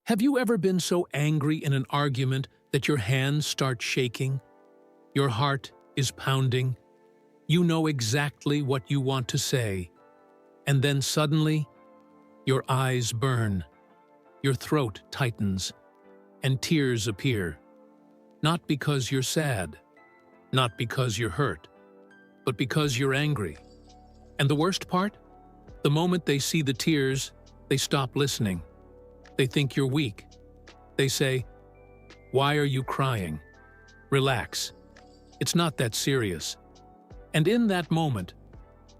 Have you ever been so angry in an argument that your hands start shaking? Your heart is pounding. You know exactly what you want to say. And then suddenly, your eyes burn, your throat tightens, and tears appear. Not because you're sad, not because you're hurt, but because you're angry. And the worst part? The moment they see the tears, they stop listening. They think you're weak. They say, "Why are you crying? Relax. It's not that serious." And in that moment,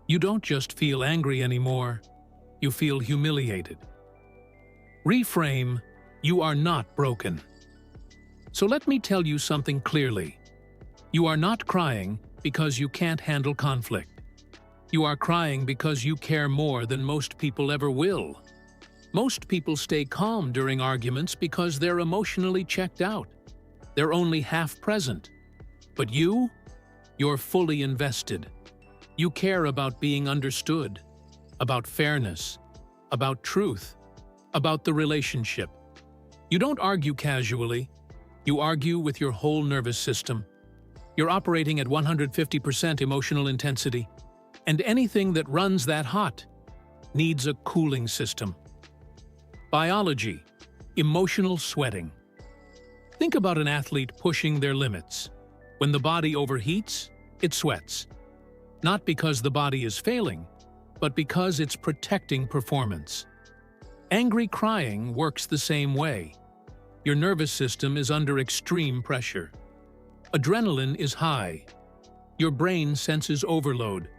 you don't just feel angry anymore, you feel humiliated. Reframe, you are not broken. So let me tell you something clearly. You are not crying because you can't handle conflict. You are crying because you care more than most people ever will. Most people stay calm during arguments because they're emotionally checked out. They're only half present. But you're fully invested. You care about being understood, about fairness, about truth, about the relationship. You don't argue casually. You argue with your whole nervous system. You're operating at 150% emotional intensity, and anything that runs that hot needs a cooling system. Biology, emotional sweating. Think about an athlete pushing their limits. When the body overheats, it sweats. Not because the body is failing, but because it's protecting performance. Angry crying works the same way. Your nervous system is under extreme pressure. Adrenaline is high. Your brain senses overload,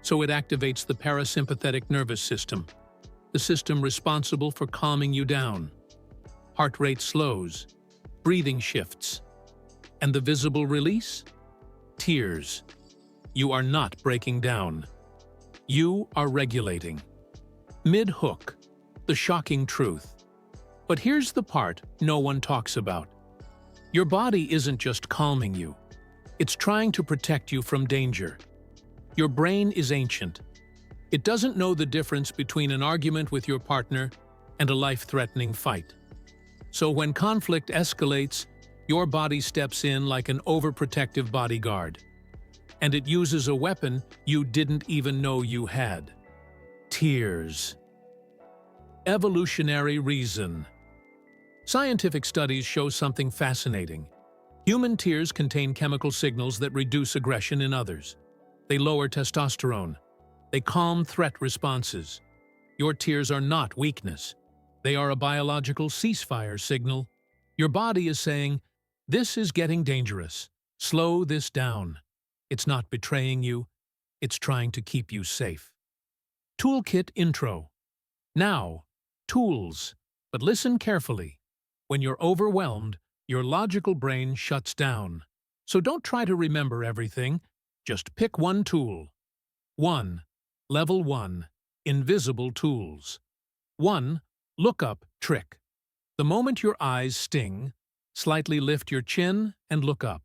so it activates the parasympathetic nervous system, the system responsible for calming you down. Heart rate slows, breathing shifts, and the visible release? Tears. You are not breaking down. You are regulating. Mid-hook, the shocking truth. But here's the part no one talks about. Your body isn't just calming you. It's trying to protect you from danger. Your brain is ancient. It doesn't know the difference between an argument with your partner and a life-threatening fight. So when conflict escalates, your body steps in like an overprotective bodyguard. And it uses a weapon you didn't even know you had. Tears. Evolutionary reason. Scientific studies show something fascinating. Human tears contain chemical signals that reduce aggression in others. They lower testosterone. They calm threat responses. Your tears are not weakness. They are a biological ceasefire signal. Your body is saying, "This is getting dangerous. Slow this down." It's not betraying you. It's trying to keep you safe. Toolkit intro. Now, tools. But listen carefully. When you're overwhelmed, your logical brain shuts down. So don't try to remember everything. Just pick one tool. 1. Level 1. Invisible tools. 1. Look-up trick. The moment your eyes sting, slightly lift your chin and look up.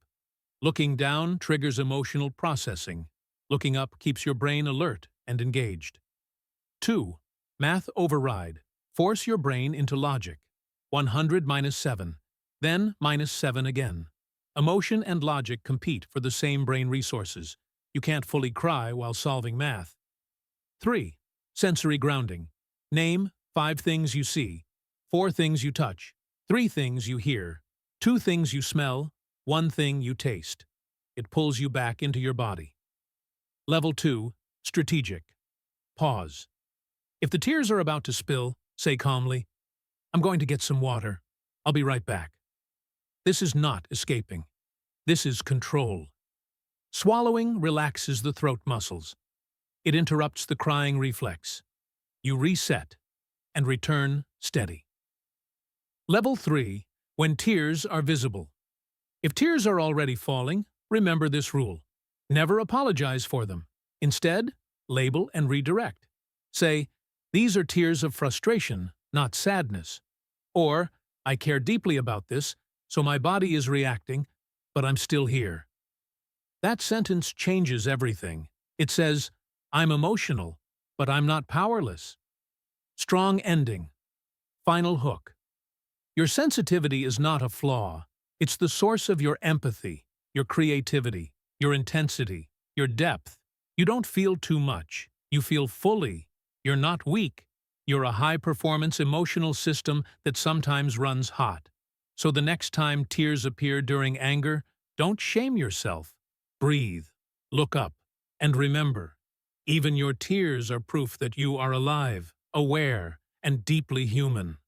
Looking down triggers emotional processing. Looking up keeps your brain alert and engaged. 2. Math override. Force your brain into logic. 100 minus 7. Then minus 7 again. Emotion and logic compete for the same brain resources. You can't fully cry while solving math. 3. Sensory grounding. Name 5 things you see, 4 things you touch, 3 things you hear, 2 things you smell, 1 thing you taste. It pulls you back into your body. Level 2. Strategic. Pause. If the tears are about to spill, say calmly, "I'm going to get some water. I'll be right back." This is not escaping. This is control. Swallowing relaxes the throat muscles. It interrupts the crying reflex. You reset and return steady. Level 3. When tears are visible. If tears are already falling, remember this rule. Never apologize for them. Instead, label and redirect. Say, "These are tears of frustration, not sadness." Or, "I care deeply about this, so my body is reacting, but I'm still here." That sentence changes everything. It says, "I'm emotional, but I'm not powerless." Strong ending. Final hook. Your sensitivity is not a flaw. It's the source of your empathy, your creativity, your intensity, your depth. You don't feel too much. You feel fully. You're not weak. You're a high-performance emotional system that sometimes runs hot. So the next time tears appear during anger, don't shame yourself. Breathe, look up, and remember, even your tears are proof that you are alive, aware, and deeply human.